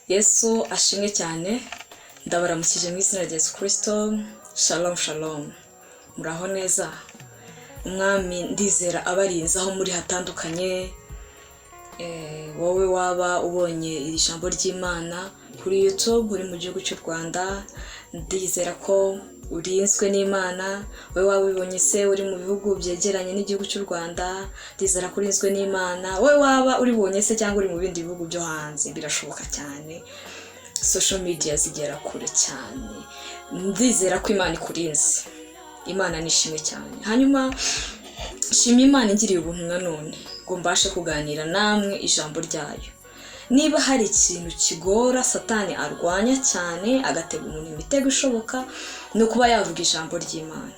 Yesu ashimwe cyane, ndabaramukije mu izina rya Yesu Kristo. Shalom shalom, muraho neza? Umwami ndizera abarinze aho muri hatandukanye. Wowe waba ubonye iri jambo ry'Imana kuri YouTube uri mu gihugu cy'u Rwanda, ndizera ko urinzwe n'Imana. Wowe waba ubonye se uri mu bihugu byegeranye n'igihugu cy'u Rwanda, ndizera ko urinzwe n'Imana. Wowe waba uribonye se cyangwa uri mu bindi bihugu byo hanze, birashoboka cyane, social media zigera kure cyane. Ndizera ko Imana ikurinze. Imana nishimwe cyane. Hanyuma shima Imana ingiriye ubuntu nanone ngo mbashe kuganira namwe ijambo ryayo. Niba hari ikintu kigora Satani arwanya cyane agatega umuntu imitego ishoboka, ni ukuba yavuga ijambo ry'Imana.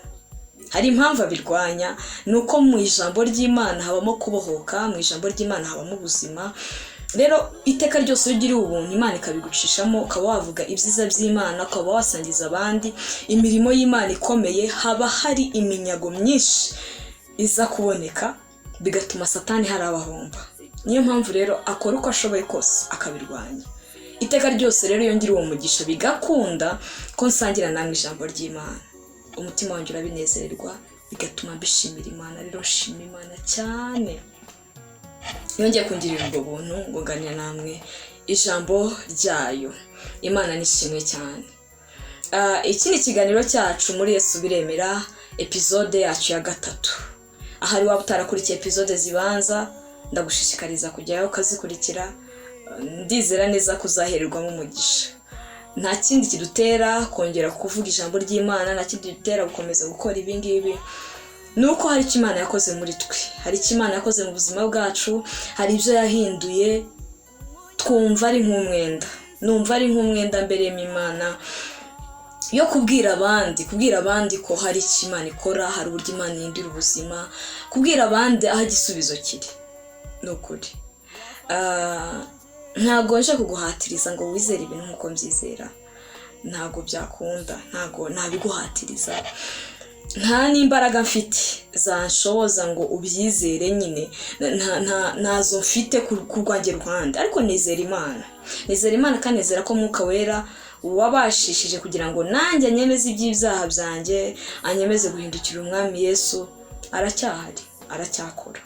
Hari impamvu abirwanya, ni uko mu ijambo ry'Imana habamo kubohoka, mu ijambo ry'Imana habamo ubuzima. Rero iteka ryose iyo ugiriye ubuntu Imana ikabigucishamo, ukaba wavuga ibyiza by'Imana, ukaba wasangiza abandi imirimo y'Imana ikomeye, haba hari iminyago myinshi iza kuboneka, bigatuma Satani hari abahomba. Niyo mpamvu rero akora uko ashoboye kose akabirwanya. Iteka ryose rero iyo ngira uwo mugisha bigakunda ko nsangira namwe ijambo ry'Imana, umutima wanjye urabinezererwa, bigatuma mbishimira Imana. Rero shima Imana cyane yongeye kungirira ubwo buntu ngo nganira namwe ijambo ryayo. Imana nishimwe cyane. Iki ni ikiganiro cyacu muri Yesu biremera, episode yacu ya 3. Ahari waba utarakurikiye episode zibanza, ndagushishikariza kujyayo ukazikurikira. Ndizera neza kuzahererwamo umugisha. Nta kindi kidutera kongera kuvuga ijambo ry'Imana, nta kindi kidutera gukomeza gukora ibi ngibi, nuko hari icyo Imana yakoze muri twe, hari icyo Imana yakoze mu buzima bwacu, hari ibyo yahinduye. Twumva ari nk'umwenda, numva ari nk'umwenda mbere y'Imana yo kubwira abandi ko hari icyo Imana ikora, hari uburyo Imana ihindura ubuzima, kubwira abandi aho igisubizo kiri. Nukuri ntago nje kuguhatiriza ngo wizere ibintu nkuko mbyizera, ntago byakunda, ntago nabiguhatiriza. Nta n'imbaraga mfite zanshoboza ngo ubyizere nyine, ntazo mfite ku rwanjye ruhande, ariko nizera Imana kandi nizera ko Mwuka Wera wabashishije kugira ngo nanjye anyemeze iby'ibyaha byanjye, anyemeze guhindukira Umwami Yesu. Aracyahari, aracyakora.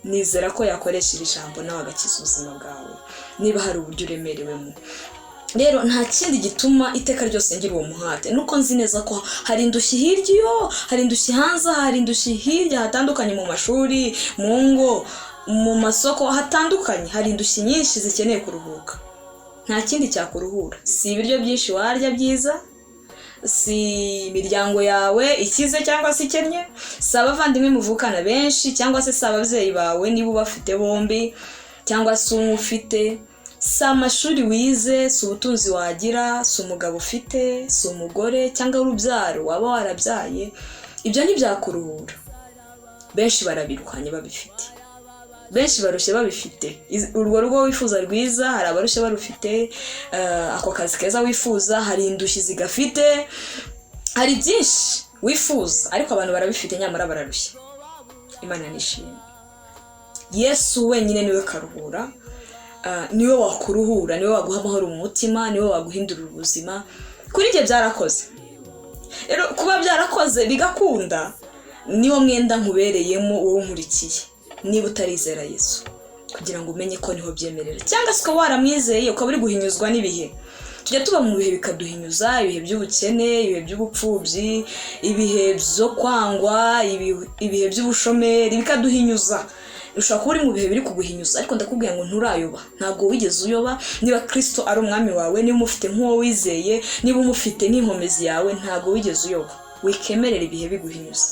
Nizera ko yakoresheje ijambo nawe agakiza ubuzima bwawe niba hari uburyo uremerewemo. Rero nta kindi gituma iteka ryose ngira uwo muhate, nuko nzi neza ko hari indushyi hirya iyo, hari indushyi hanze, hari indushyi hirya hatandukanye, mu mashuri, mu ngo, mu masoko hatandukanye, hari indushyi nyinshi zikeneye kuruhuka. Nta kindi cyakuruhura, si ibiryo byinshi warya byiza, si imiryango yawe ikize cyangwa se ikennye, si abavandimwe muvukana benshi, cyangwa se si ababyeyi bawe niba ubafite bombi, cyangwa se umwe ufite, si amashuri wize, si ubutunzi wagira, si umugabo ufite, si umugore cyangwa urubyaro waba warabyaye. Ibyo ntibyakuruhura. Benshi barabirukanye babifite, benshi barushye babifite. Urwo rugo wifuza rwiza, hari abarushye barufite. Ako kazi keza wifuza, hari indushyi zigafite. Hari byinshi wifuza ariko abantu barabifite, nyamara bararushye. Imana nishimye. Yesu wenyine niwe karuhura, niwe wakuruhura, niwe waguha amahoro mu mutima, niwe waguhindurira ubuzima. Kuri njye byarakoze. Rero kuba byarakoze bigakunda, niwo mwenda nkubereyemo wowe nkurikiye. Niba utarizera Yesu, kugira ngo umenye ko niho byemerera, cyangwa se ukaba waramwizeye ukaba uri guhinyuzwa n'ibihe. Tujya tuba mu bihe bikaduhinyuza, ibihe by'ubukene, ibihe by'ubupfubyi, ibihe byo kwangwa, ibihe by'ubushomeri bikaduhinyuza. Ushobora kuba uri mu bihe biri kuguhinyuza, ariko ndakubwira ngo nturayoba, ntabwo wigeze uyoba. Niba Kristo ari umwami wawe, niba umufite nk'uwo wizeye, niba umufite nk'inkomezi yawe, ntabwo wigeze uyoba. Wikemerera ibihe biguhinyuza.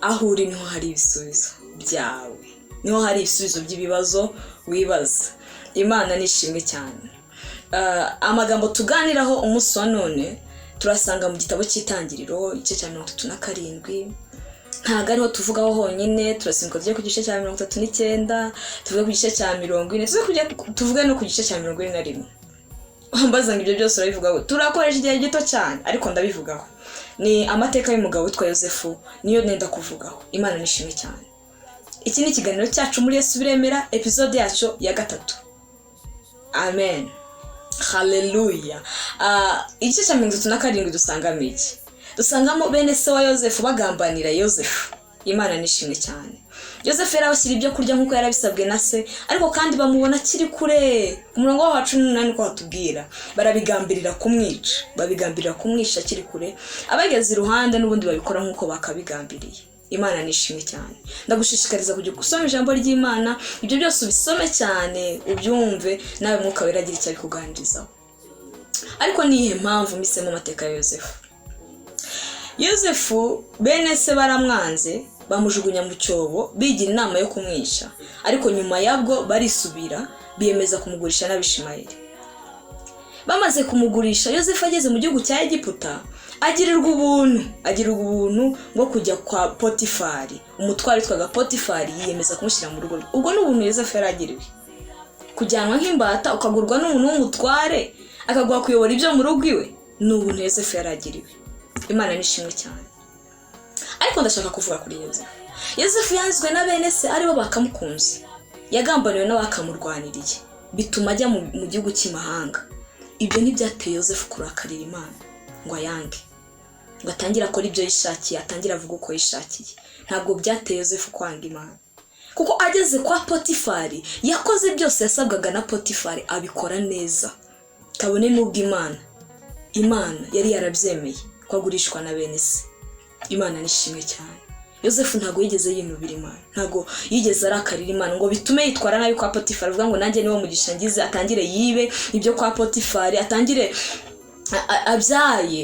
Aho uri niho hari ibisubizo byawe, niho hari ibisubizo by'ibibazo wibaza. Imana nishimwe cyane. Amagambo tuganiraho umunsi wa none turasanga mu gitabo cy'Itangiriro igice cya 37. Ntago ariho tuvugaho honyine, turasimbuka tujye ku gice cya 39, tuvuge ku gice cya 40, tuvuge no ku gice cya 41. Mbaza ngo ibyo byose urabivugaho, turakoresha igihe gito cyane ariko ndabivugaho. Ni amateka y'umugabo witwa Yosefu, niyo nenda kuvugaho. Imana nishimwe cyane. Iki ni ikiganiro cyacu muri Yesu biremera, episode yacu ya 3. amen, haleluya. Igice cya 37 dusangamo iki? Dusangamo bene se wa Yosefu bagambanira Yosefu. Imana nishimwe cyane. Yosefu yarabashyira ibyo kurya nk'uko yarabisabwe na se, ariko kandi bamubona kiri kure. Ku murongo wa 18 ko hatubwira barabigambirira kumwica, babigambirira kumwisha kiri kure. Abageze iruhande n'ubundi babikora nk'uko bakabigambiriye. Imana nishimwe cyane. Ndagushishikariza kujya gusoma ijambo ry'Imana, ibyo byose ubisome cyane ubyumve, nawe Mwuka Wera agira icyo kuganirizaho. Ariko nihe mpamvu misemo amateka ya Yosefu? Yosefu bene se baramwanze, bamujugunya mu cyobo, bigira inama yo kumwisha, ariko nyuma yabwo barisubira, biyemeza kumugurisha n'Abishimayeli. Bamaze kumugurisha, Yosefu ageze mu gihugu cya Egiputa, agirirwa ubuntu ngo kujya kwa Potifari. Umutware witwaga Potifari yiyemeza kumushyira mu rugo rwe. Ubwo n'ubuntu Yosefu yaragiriwe. Kujyanwa nk'imbata ukagurwa n'umuntu w'umutware, akaguha kuyobora ibyo mu rugo iwe, n'ubuntu Yosefu yaragiriwe. Imana nishimwe cyane. Ariko ndashaka kuvuga kuri Yosefu. Yosefu yanzwe na bene se, aribo bakamukunze. Yagambaniwe n'abakamurwaniriye, bituma ajya mu gihugu cy'imahanga. Ibyo ntibyateye Yosefu kurakarira Imana ngo ayange, ngo atangira akora ibyo yishakiye, atangira avuga uko yishakiye. Ntabwo byateye Yosefu kwanga Imana, kuko ageze kwa Potifari yakoze byose yasabwaga na Potifari, abikora neza. Kabone n'ubwo Imana yari yarabyemeye kwagurishwa na bene se. Imana nishimwe cyane. Yosefu ntago yigeze yinubira Imana, ntago yigeze arakarira Imana ngo bitume yitwara nabi kwa Potifari, avuga ngo nanjye niwo mugisha ngize, atangire yibe ibyo kwa Potifari, atangire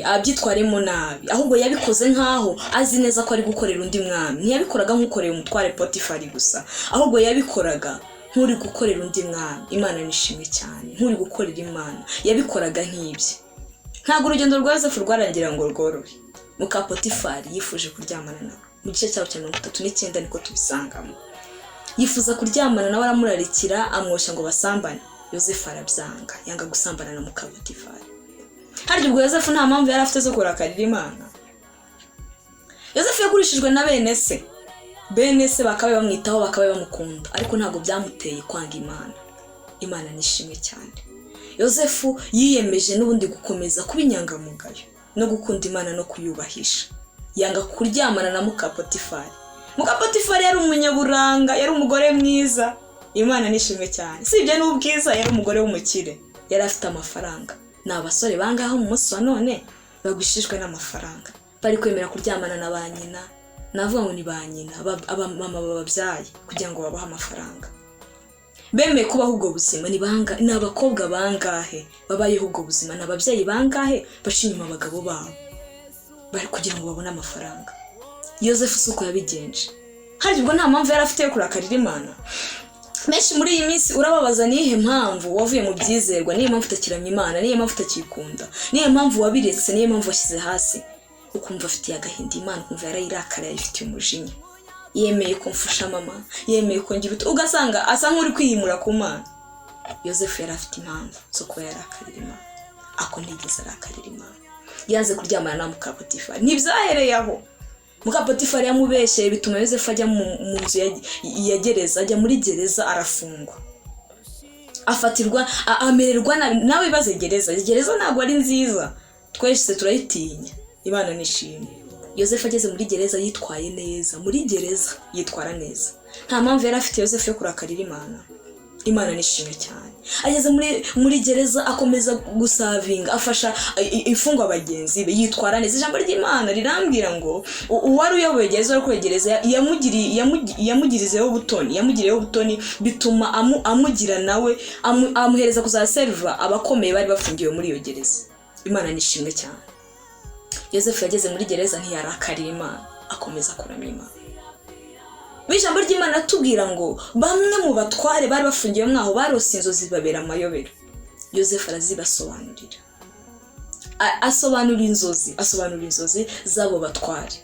abyitwaremo nabi. Ahubwo yabikoze nkaho azi neza ko ari gukorera undi mwami. Ntiyabikoraga nk'ukoreye umutware Potifari gusa, ahubwo yabikoraga nk'uri gukorera undi mwami. Imana nishimwe cyane, nk'uri gukorera Imana. Yabikoraga nk'ibye. Ntago urugendo rwa Yosefu rwarangira ngo rworohe. Muka Potifari yifuje kuryamana nawe. Mu gice cyawo cya 39 niko tubisangamo. Yifuza kuryamana nawe, aramurarikira, amwosha ngo basambane. Yosefu arabyanga, yanga gusambana na muka Potifari. Harya ubwo Yosefu nta mpamvu yari afite zo kurakarira Imana? Yosefu yagurishijwe na bene se. Bene se bakabe bamwitaho, bakabe bamukunda, ariko ntago byamuteye kwanga Imana. Imana nishimwe cyane. Yosefu yiyemeje n'ubundi gukomeza kuba inyangamugayo no gukunda Imana no kuyubahisha. Yanga kuryamana na muka Potifari. Muka Potifari yari umunyaburanga, yari umugore mwiza. Imana nishimwe cyane. Sibye n'ubwiza, yari umugore w'umukire, yari afite amafaranga. N'abasore bangaho mu munsi wa none bagwishijwe n'amafaranga, bari kwemera kuryamana na ba nyina. Navuga ngo ni ba nyina, mama bababyaye kugira ngo babahe amafaranga. Bemeye kubaho ubwo buzima ni abakobwa bangahe babayeho ubwo buzima, n'ababyeyi bangahe bashinyuma abagabo babo bari kugira ngo babone amafaranga. Yosefu suko yabigenje. Hari ubwo nta mpamvu yari afite yo kurakarira Imana. Menshi muri iyi minsi urababaza nihe mpamvu wavuye mu byizerwa, nihe mpamvu utakiramya Imana, nihe mpamvu utakikunda, nihe mpamvu wabiretse, nihe mpamvu washyize hasi. Ukumva afitiye agahinda Imana, ukumva yarayirakara, ifitiye umujinya. Yemeye kumfusha mama, yemeye kongera ugasanga asa nk'uri kwihimura ku Mana. Yosefu yari afite impamvu zo kuba yarakarira Imana, ako ntigeze arakarira Imana. Yanze kuryamana na muka Potifari. Ntibyahereye aho. Muka Potifari yamubeshye, bituma Yosefu ajya mu nzu ya gereza, ajya muri gereza, arafungwa. Afatirwa, amererwa nawe ibaze gereza ntabwo ari nziza, twese turayitinya. Imana nishimye. Yosefu ageze muri gereza yitwaye neza, muri gereza yitwara neza. Nta mpamvu yari afite Yosefu yo kurakarira Imana. Imana nishimye cyane. Ageze muri gereza akomeza gusavinga, afasha imfungwa bagenzi be, yitwara neza. Ijambo ry'Imana rirambwira ngo uwari uyoboye gereza yo kwegereza yamugirizeho ubutoni, bituma amugira nawe, amuhereza kuzaserva abakomeye bari bafungiwe muri iyo gereza. Imana nishimwe cyane. Yosefu yageze muri gereza ntiyarakarira Imana, akomeza kuramya Imana. Ijambo ry'Imana atubwira ngo bamwe mu batware bari bafungiwe mwaho barose inzozi babera amayobera. Yosefu arazibasobanurira. Asobanura inzozi zabo batware.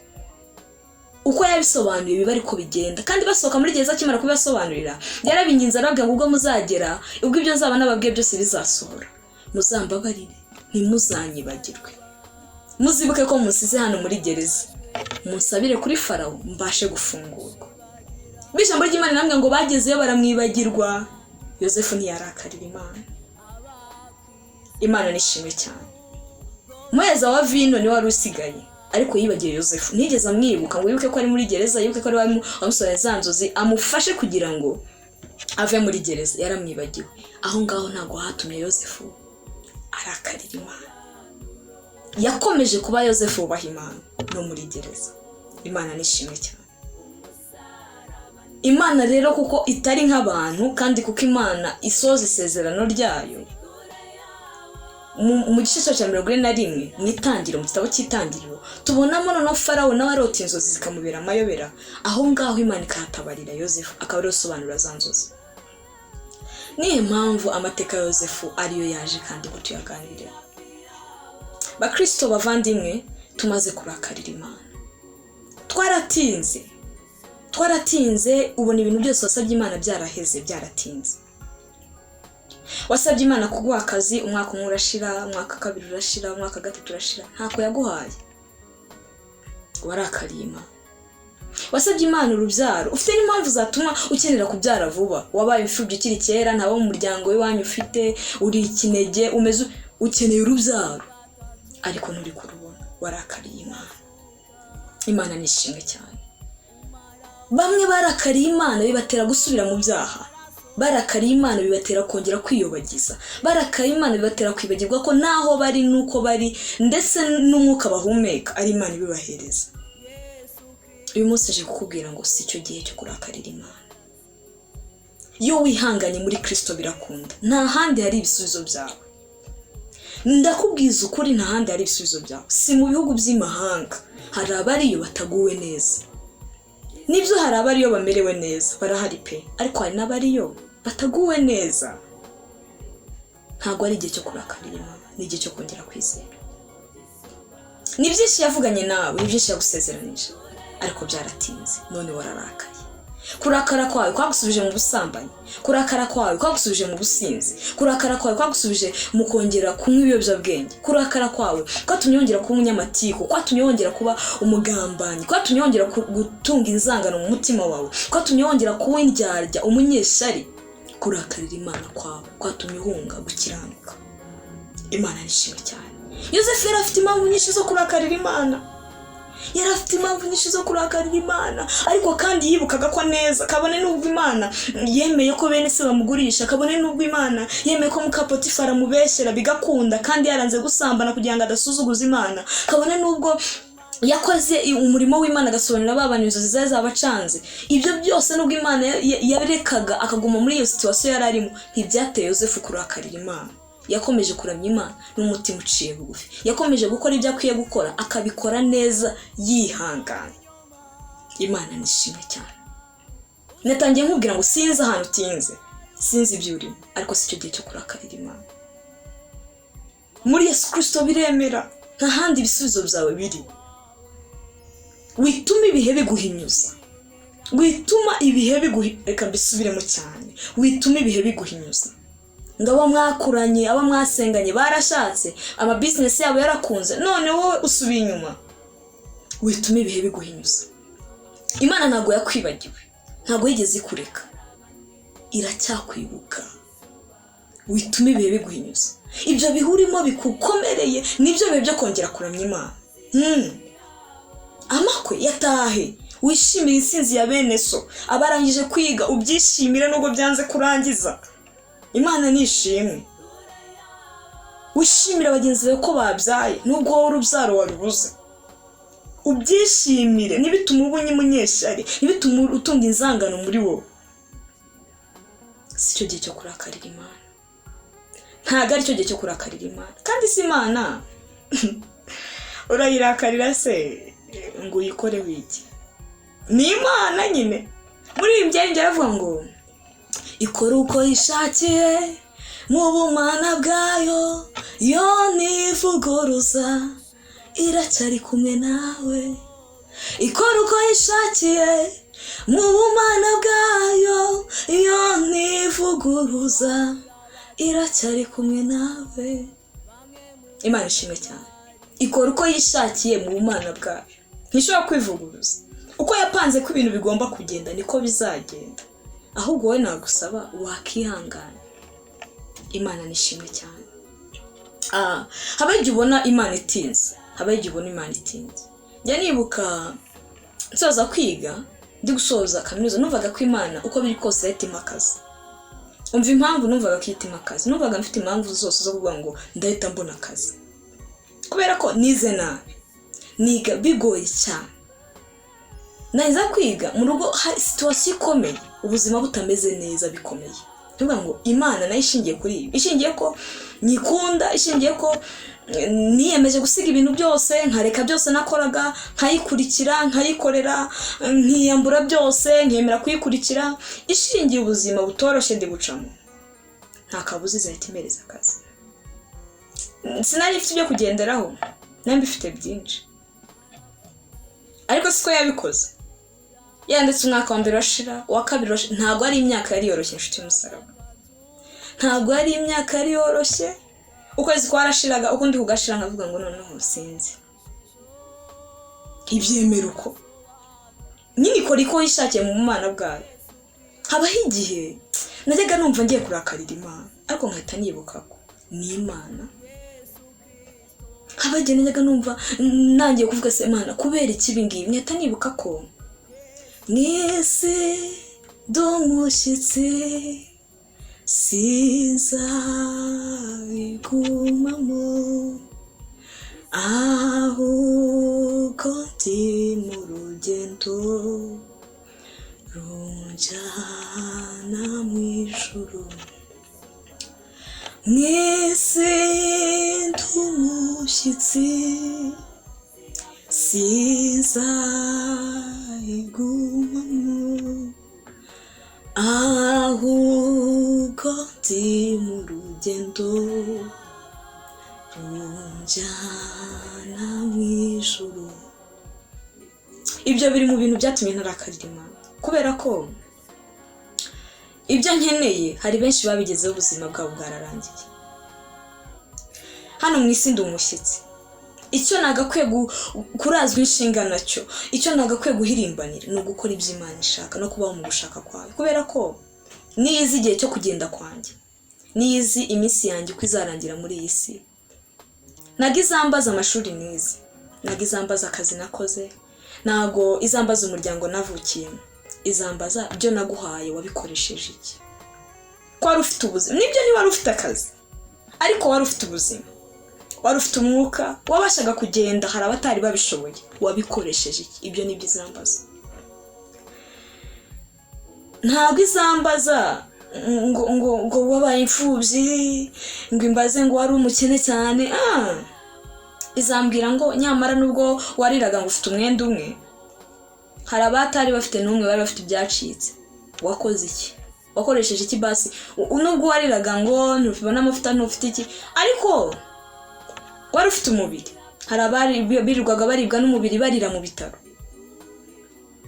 Uko yabisobanuye biba ariko bigenda, kandi basohoka muri gereza kimara kubibasobanurira, yarabinginze arababwira ngo ubwo muzagera, ubwo ibyo nzaba nababwiye byose bizasohora, muzambabarire, ntimuzanyibagirwe. Muzibuke ko musize hano muri gereza, musabire kuri Farawo mbashe gufungurwa. Ijambo ry'Imana namwe ngo bagezeyo baramwibagirwa. Yosefu ntiyarakarira Imana. Imana nishimwe cyane. Muheza wa vino ni wari usigaye ariko yibagiye Yosefu, ntigeze amwibuka ngo yibuke ko ari muri gereza, yibuke ko ari amusore zanzozi amufashe kugira ngo ave muri gereza. Yaramwibagiwe. Aho ngaho ntago hatumye Yosefu arakarira Imana. Yakomeje kuba Yosefu ubaha Imana no muri gereza. Imana nishimwe cyane. Imana rero kuko itari nk'abantu kandi kuko Imana isoza isezerano ryayo, mu gice cya 41 mu itangiriro, mu gitabo cy'itangiriro tubonamo no Farawo nawe arota inzozi zikamubera amayobera. Aho ngaho Imana ikatabarira Yosefu akaba ari usobanura za nzozi. Niyo mpamvu amateka ya Yosefu ariyo yaje kandi kutuyaganirira. Bakristo bavandimwe, tumaze kurakarira Imana. Twaratinze ubona ibintu byose wasabye Imana byaraheze, byaratinze. Wasabye Imana kuguha akazi, umwaka umwe urashira, umwaka kabiri urashira, umwaka gatatu urashira, ntako yaguhaye. Warakariye Imana. Wasabye Imana urubyaro, ufite n'impamvu zatuma ukenera kubyara vuba. Wabaye imfubyi ukiri kera, ntabo mu muryango w'iwanyu ufite, uri ikinege, umeze ukeneye urubyaro ariko nturi kurubona. Warakariye Imana. Imana nishimwe cyane. Bamwe barakariye Imana bibatera gusubira mu byaha. Barakariye Imana bibatera kongera kwiyobagiza. Barakariye Imana bibatera kwibagirwa ko naho bari nuko bari ndetse n'umwuka bahumeka ari Imana ibibahereza. Uyu munsi je kukubwira ngo si cyo gihe cyo kurakarira Imana. Iyo wihanganye muri Kristo birakunda. Nta handi hari ibisubizo byawe. Ndakubwiza ukuri, nta handi hari ibisubizo byawe. Si mu bihugu by'imahanga hari abariyo bataguwe neza. Nibyo hari abariyo bamerewe neza, barahari pe, ariko hari n'abariyo bataguwe neza. Ntago ari igihe cyo kurakarira Imana, ni igihe cyo kongera kwizera. Ni byinshi yavuganye nawe, ni byinshi yagusezeranije, ariko byaratinze, none wararakaye. Kurakara kwawe kwagusubije mu busambanyi, kurakara kwawe kwagusubije mu businzi, kurakara kwawe kwagusubije mu kongera kunywa ibiyobyabwenge, kurakara kwawe kwatumye yongera kuba umunyamatiku, kwatumye yongera kuba umugambanyi, kwatumye yongera gutunga inzangano mu mutima wawe, kwatumye yongera kuba indyarya, umunyeshari. Kurakarira Imana kwawe kwatumye uhunga gukiranuka. Imana nishimwe cyane. Yosefu yari afite impamvu nyinshi zo kurakarira Imana. Ariko kandi yibukaga ko neza, kabone n'ubwo Imana yemeye ko bene se bamugurisha, kabone n'ubwo Imana yemeye ko muka Potifara mubeshyera bigakunda kandi yaranze gusambana kugira ngo adasuzuguza Imana, kabone n'ubwo yakoze umurimo w'Imana agasobanura babanye inzozi zabacanze. Ibyo byose n'ubwo Imana yarekaga akaguma muri iyo situation yari arimo, ntibyateye Yosefu kurakarira Imana. Yakomeje kuramya Imana n'umutima uciye bugufi. Yakomeje gukora ibyo akwiye gukora, akabikora neza yihanganye. Imana nishimwe cyane. Natangiye nkubwira ngo sinzi ahantu utinze, sinzi ibyo urimo, ariko si cyo gihe cyo kurakarira Imana. Muri Yesu Kristo biremera, nta handi ibisubizo byawe biri. Wituma ibihe biguhinyuza, wituma ibihe reka mbisubiremo cyane, wituma ibihe biguhinyuza. Ngabo mwakuranye, aba mwasenganye barashatse, ama business yabo yarakunze, none wowe usubiye inyuma. Wituma ibihe biguhinyuza. Imana ntago yakwibagiwe, ntago yigeze ikureka, iracyakwibuka. Wituma ibihe biguhinyuza. Ibyo bihurimo bikukomereye nibyo bihe byo kongera kuramya Imana. Amakwe yatahe, wishimire insinzi ya bene so, abarangije kwiga ubyishimire nubwo byanze kurangiza. Imana nishimwe. Wishimire abagenzi bawe ko babyaye nubwo wowe urubyaro warubuze. Ubyishimire, nibituma ubunye umunyeshari, nibituma utunga inzangano muri wowe. Si cyo gihe cyo kurakarira Imana. Ntago ari cyo gihe cyo kurakarira Imana. Kandi si Imana urayirakarira se ngo uyikore wiki. Ni Imana nyine. Muri ibi byari byaravuga ngo ikora uko ishakiye mu bumana bwayo, yo ntivuguruza, iracyari kumwe nawe. Ikora uko ishakiye mu bumana bwayo, yo ntivuguruza, iracyari kumwe nawe. Imana ishimwe cyane. Ikora uko yishakiye mu bumana bwayo, ntishobora kwivuguruza. Uko yapanze ko ibintu bigomba kugenda niko bizagenda. Ahubwo wowe nagusaba wakihangana. Imana nishimwe cyane. haba igihe ubona Imana itinze, njya nibuka nsoza kwiga, ndi gusoza kaminuza, numvaga ko Imana uko biri kose yahita imakaza. Umva impamvu numvaga ko yahita imakaza, numvaga mfite impamvu zose zo kuvuga ngo ndahita mbona akazi, kubera ko nize nabi, niga bigoye cyane, naza kwiga mu rugo hari situation ikomeye, ubuzima butameze neza bikomeye. Tuvuga ngo Imana nayo ishingiye kuri ibi, ishingiye ko nyikunda, ishingiye ko niyemeje gusiga ibintu byose, nkareka byose nakoraga, nkayikurikira, nkayikorera, nkiyambura byose, nkemera kuyikurikira, ishingiye ubuzima butoroshye ndi gucamo, nta kabuza izahita imereza akazi. Sinari mfite ibyo kugenderaho, nari mbifite byinshi, ariko siko yabikoze. Yanditse umwaka wa mbere urashira, uwa kabiri urashira. Ntabwo ari imyaka yari yoroshye inshuti y'umusaraba, ntabwo ari imyaka yari yoroshye. Ukwezi kwarashiraga, ukundi kugashira, nkavuga ngo noneho sinzi ibyemera uko nyine ikora iko yishakiye mu Mana bwayo. Habaho igihe najyaga numva ngiye kurakarira Imana, ariko nkahita nibuka ko ni Imana. Habaho igihe najyaga numva nangiye kuvuga se Imana kubera iki ibi ngibi, nkahita nibuka ko mwese domushyitsi sinzabigumamo, ahubwo ndi mu rugendo runjyana mu ijuru. Mwese ndumushyitsi sinzabigumamo, ahubwo ndi mu rugendo runjyana mu ijuru. Ibyo biri mu bintu byatumye ntarakarira Imana, kubera ko ibyo nkeneye hari benshi babigezeho, ubuzima bwabo bwararangiye. Hano mu isi ndi umushyitsi, icyo nagakwiye kurazwa inshinga nacyo, icyo nagakwiye guhirimbanira ni ugukora ibyo Imana ishaka no kubaho mu gushaka kwayo, kubera ko niyizi igihe cyo kugenda kwanjye, niyizi iminsi yanjye uko izarangira muri iyi si. Ntabwo izambaza amashuri nize, ntabwo izambaza akazi nakoze, ntabwo izambaza umuryango navukiyemo, izambaza ibyo naguhaye wabikoresheje iki. Ko wari ufite ubuzima, nibyo ni wari ufite akazi, ariko wari ufite ubuzima, wari ufite umwuka, wabashaga kugenda, hari abatari babishoboye, wabikoresheje iki. Ibyo nibyo izambaza. Ntabwo izambaza ngo wabaye imfubyi, ngo imbaze ngo wari umukene cyane. Izambwira ngo nyamara nubwo wariraga ngo ufite umwenda umwe, hari abatari bafite n'umwe, bari bafite ibyacitse. Wakoze iki? Wakoresheje iki basi? Nubwo wariraga ngo ntufibona amavuta, ntufite iki, ariko wari ufite umubiri. Hari abari birirwaga baribwa n'umubiri barira mu bitaro.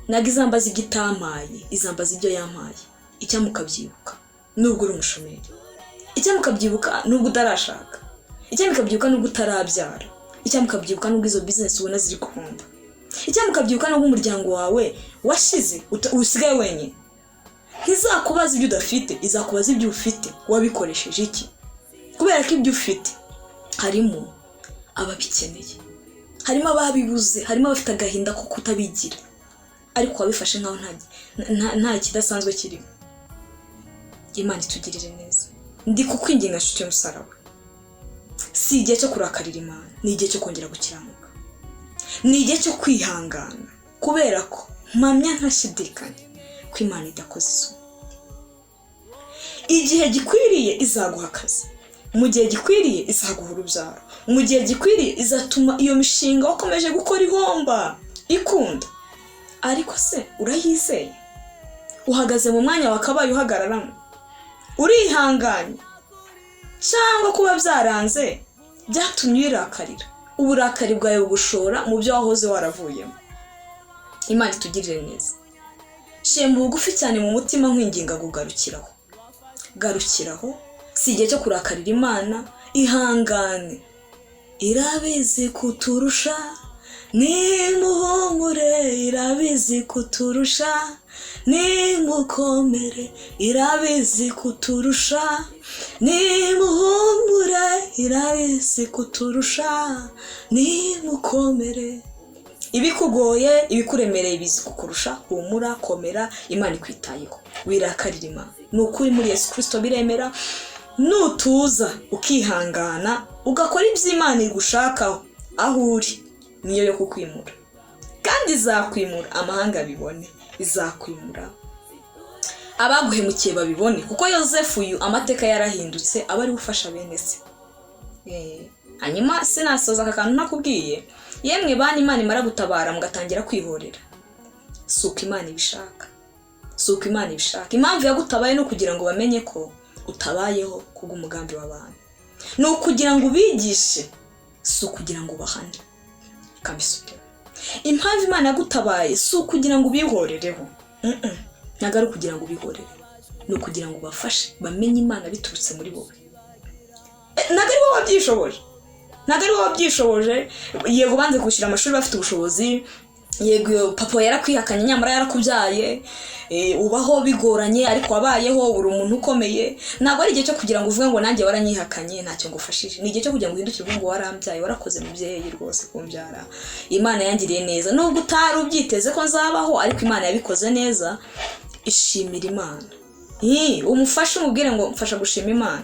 Ntabwo izambaza ibyo itampaye, izambaza ibyo yampaye. Icyampa ukabyibuka nubwo uri umushomeri, icyampa ukabyibuka nubwo utarashaka, icyampa ukabyibuka nubwo utarabyara, icyampa ukabyibuka nubwo izo business ubona ziri kuhomba, icyampa ukabyibuka nubwo umuryango wawe washize usigaye wenyine. Ntizakubaza ibyo udafite, izakubaza ibyo ufite, wabikoresheje iki. Kubera ko ibyo ufite harimo ababikeneye, harimo ababibuze, harimo abafite agahinda ko kutabigira, ariko wabifashe nkaho nta kidasanzwe kirimo. Imana itugirire neza. Ndi kukwinginga nshuti y'umusaraba, si igihe cyo kurakarira Imana, ni igihe cyo kongera gukiranuka, ni igihe cyo kwihangana, kubera ko mpamya ntashidikanya ko Imana idakoze isoni. Igihe gikwiriye izaguha akazi, mu gihe gikwiriye izaguha urubyaro, mu gihe gikwiriye izatuma iyo mishinga wakomeje gukora ihomba ikunda. Ariko se urayizeye? Uhagaze mu mwanya wakabaye uhagararamo? Urihanganye? Cyangwa kuba byaranze byatumye irakarira, uburakari bwawe bugushora mu byo wahoze waravuyemo? Imana itugirire neza. Shemba bugufi cyane mu mutima nkwinginga kugarukiraho, garukiraho. Si igihe cyo kurakarira Imana, ihangane, irabizi kuturusha, nimuhumure, irabizi kuturusha, nimukomere, irabizi kuturusha, nimuhumure, irabizi kuturusha nimukomere. Ibikugoye ibikuremereye bizi kukurusha, humura komera, Imana ikwitayeho, wirakarira Imana. Nukuri muri Yesu Kristo biremera, nutuza ukihangana ugakora iby'Imana igushakaho aho uri, niyo yo kukwimura kandi izakwimura, amahanga bibone, izakwimura, abaguhemukiye babibone, kuko Yosefu uyu amateka yarahindutse, aba ari gufasha bene se. Hanyuma sinasoza aka kantu nakubwiye, yemwe bana Imana imara gutabara mugatangira kwihorera, suko Imana ibishaka, suko Imana ibishaka. Impamvu yagutabaye no kugira ngo bamenye ko utabayeho kubw'umugambi w'abantu, no kugira ngo ubigishe, si ukugira ngo bahane. Kambisubira, impamvu Imana yagutabaye si ukugira ngo ubihorereho, ntago ari ukugira ngo ubihorere, ni ukugira ngo ubafashe bamenye Imana biturutse muri wowe. Ntago ari wowe wabyishoboje, ntago ari wowe wabyishoboje. Yego banze gushyira amashuri bafite ubushobozi, yego papa yarakwihakanye nyamara yarakubyaye, ubaho bigoranye ariko wabayeho uri umuntu ukomeye. Ntago ari igihe cyo kugira ngo uvuge ngo nanjye waranyihakanye ntacyo ngufashije, ni igihe cyo kugira ngo uhindukire ngo warambyaye, warakoze mubyeyi rwose kumbyara. Imana yangiriye neza, nubwo utari ubyiteze ko nzabaho, ariko Imana yabikoze neza. Ishimira Imana, umufashe umubwire ngo mfasha gushima Imana.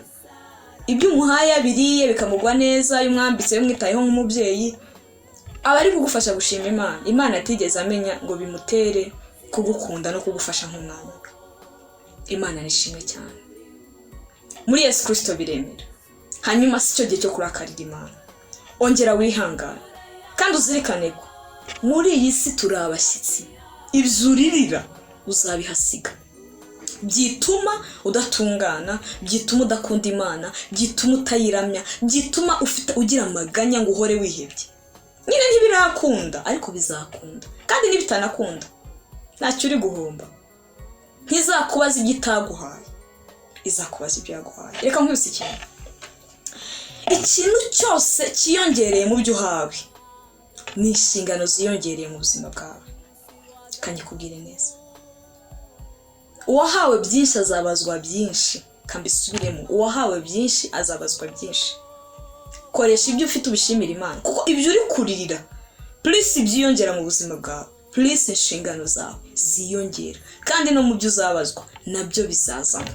Ibyo umuhaye abiriye bikamugwa neza, y'umwambitse y'umwitayeho nk'umubyeyi, aba ari kugufasha gushima Imana. Imana atigeze amenya ngo bimutere kugukunda no kugufasha nk'umwana. Imana nishimwe cyane, muri Yesu Kristo biremera. Hanyuma si cyo gihe cyo kurakarira Imana, ongera wihangane kandi uzirikane ko muri iyi si turi abashyitsi. Ibyuririra uzabihasiga, byituma udatungana, byituma udakunda Imana, byituma utayiramya, byituma ugira amaganya ngo uhore wihebye. Nyine ntibirakunda ariko bizakunda, kandi nibitanakunda ntacyo uri guhomba. Ntizakubaza ibyo itaguhaye, izakubaza ibyo yaguhaye. Reka nkwibutse ikintu cyose kiyongereye mu byo uhawe ni inshingano ziyongereye mu buzima bwawe. Kanyikubwire neza, uwahawe byinshi azabazwa byinshi. Kambisubiremo, uwahawe byinshi azabazwa byinshi. Koresha ibyo ufite ubishimira Imana, kuko ibyo uri kuririra plus ibyiyongera mu buzima bwawe, plus inshingano zawe ziyongera, kandi no mu byo uzabazwa nabyo bizazamo.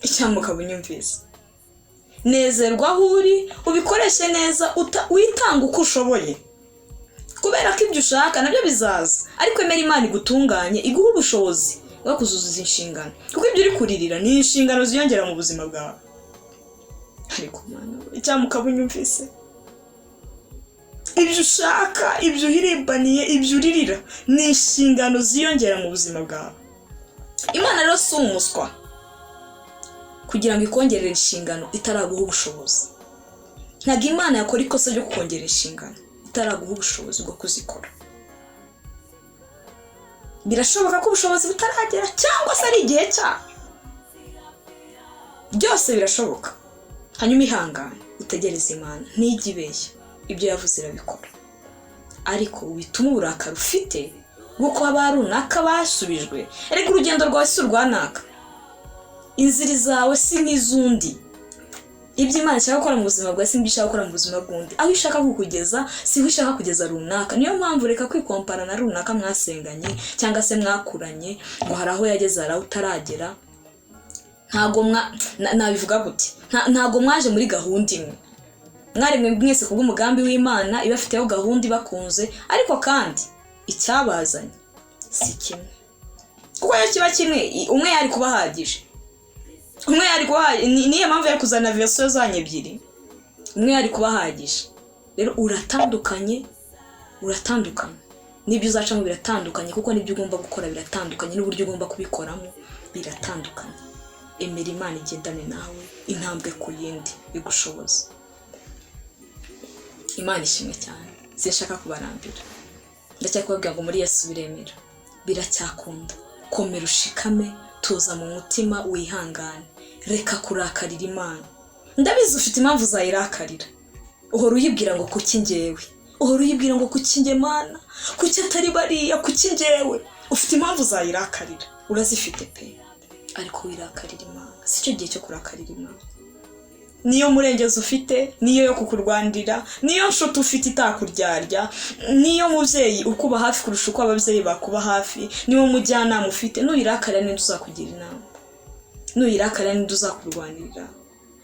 Icyamuka bunyumvise, nezerwa aho uri, ubikoreshe neza, witanga uko ushoboye, kubera ko ibyo ushaka nabyo bizaza. Ariko emera Imana igutunganye, iguha ubushobozi bwo kuzuza inshingano, kuko ibyo uri kuririra ni inshingano ziyongera mu buzima bwawe. Ariko Mana, icyamuka bunyumvise, ibyo ushaka, ibyo uhirimbaniye, ibyo uririra ni inshingano ziyongera mu buzima bwawe. Imana rero si umuswa kugira ngo ikongerere inshingano itaraguha ubushobozi. Ntago Imana yakora ikosa ryo kukongera inshingano itaraguha ubushobozi bwo kuzikora. Birashoboka ko ubushobozi butaragera, cyangwa se ari igihe cyawe, byose birashoboka. Hanyuma ihangane utegereze Imana, ntijye ibeshya, ibyo yavuze irabikora. Ariko bituma uburakari ufite bw'uko haba runaka basubijwe. Erega urugendo rwawe si urwanaka, inzira zawe si nk'izundi. Ibyo Imana ishaka gukora mu buzima bwawe si ibyo ishaka gukora mu buzima bw'undi. Aho ishaka kukugeza si ho ishaka kugeza runaka. Niyo mpamvu reka kwikompara na runaka mwasenganye cyangwa se mwakuranye ngo hari aho yageze hari aho utaragera. Ntago nabivuga gute, ntago mwaje muri gahunda imwe. Mwaremwe mwese kubw'umugambi w'Imana ibafiteho gahunda ibakunze, ariko kandi icyabazanye si kimwe. Kuko iyo kiba kimwe, umwe yari kubahagije, umwe yari kubahagije. Niyo mpamvu yari kuzana version zanyu ebyiri, umwe yari kubahagije. Rero uratandukanye, n'ibyo uzacamo biratandukanye, kuko n'ibyo ugomba gukora biratandukanye, n'uburyo ugomba kubikoramo biratandukanye. Emera Imana igendane nawe intambwe ku yindi bigushoboza. Imana ishimwe cyane, sinshaka kubarambira. Ndacyakubabwira ngo muri Yesu biremera, biracyakunda. Komera ushikame, tuza mu mutima, wihangane, reka kurakarira Imana. Ndabizi ufite impamvu uzayirakarira, uhora uyibwira ngo kuki njyewe, uhora uyibwira ngo kuki njye Mana, kuki atari bariya, kuki njyewe. Ufite impamvu uzayirakarira, urazifite pe, ariko wirakarira Imana. Si cyo gihe cyo kurakarira Imana. niyo murengezi ufite, niyo yo kukurwanirira, niyo nshuti ufite itakuryarya, niyo mubyeyi ukuba hafi kurusha uko ababyeyi bakuba hafi, niyo mujyanama ufite. Nuyirakarira ninde uzakugira inama? Nuyirakarira ninde uzakurwanirira?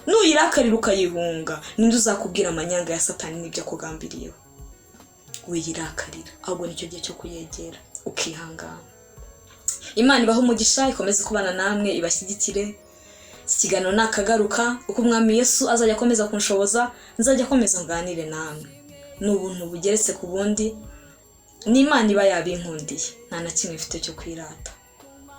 Nuyirakarira ukayihunga ninde uzakubwira amanyanga ya Satani n'ibyo akugambiriyeho? Wiyirakarira, ahubwo nicyo gihe cyo kuyegera ukihangana. Imana ibaha umugisha, ikomeze kubana namwe, ibashyigikire. Ikiganiro nakagaruka uko Umwami Yesu azajya akomeza kunshoboza, nzajya akomeza nganire namwe. N'ubuntu bugeretse ku bundi, n'Imana iba yabinkundiye, nta na kimwe mfite cyo kwirata.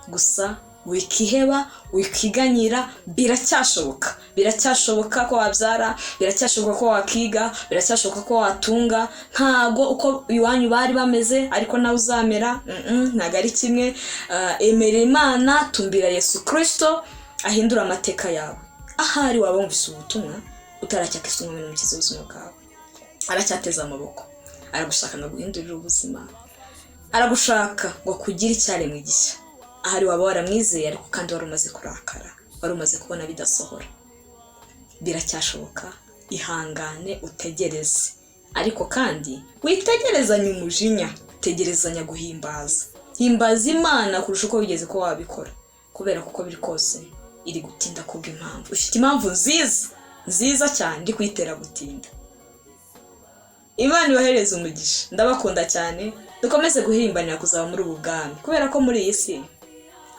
Gusa wikiheba, wikiganyira, biracyashoboka. Biracyashoboka ko wabyara, biracyashoboka ko wakiga, biracyashoboka ko watunga. Ntago uko iwanyu bari bameze ariko nawe uzamera, ntago ari kimwe. Emera Imana, tumbira Yesu Kristo ahindura amateka yawe. Ahari waba wumvise ubutumwa utaracyaka isumwa mu ntoki z'ubuzima bwawe, aracyateza amaboko, aragushaka ngo guhindurira ubuzima, aragushaka ngo kugira icyaremwe gishya. Ahari waba waramwizeye ariko kandi wari umaze kurakara, wari umaze kubona bidasohora. Biracyashoboka, ihangane utegereze. Ariko kandi witegerezanya umujinya, tegerezanya guhimbaza. Himbaza Imana kurusha uko wigeze ko wabikora, kubera kuko biri kose iri gutinda kubwa impamvu. Ufite impamvu nziza cyane iri kwitera gutinda. Imana ibahereze umugisha. Ndabakunda cyane, dukomeze guhimbanira kuzaba muri ubu bwami, kubera ko muri iyi si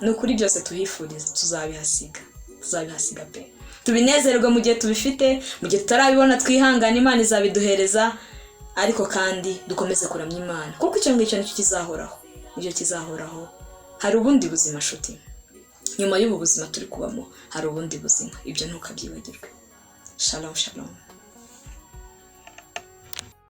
nukuri byose tuhifuriza tuzabihasiga pe. Tubinezererwe mu gihe tubifite, mu gihe tutarabibona twihangana, Imana izabiduhereza. Ariko kandi dukomeze kuramya Imana, kuko icyo ngicyo nicyo kizahoraho, nicyo kizahoraho. Hari ubundi buzima nshuti, nyuma y'ubu buzima turi kubamo hari ubundi buzima, ibyo ntukabyibagirwe. Shalom shalom.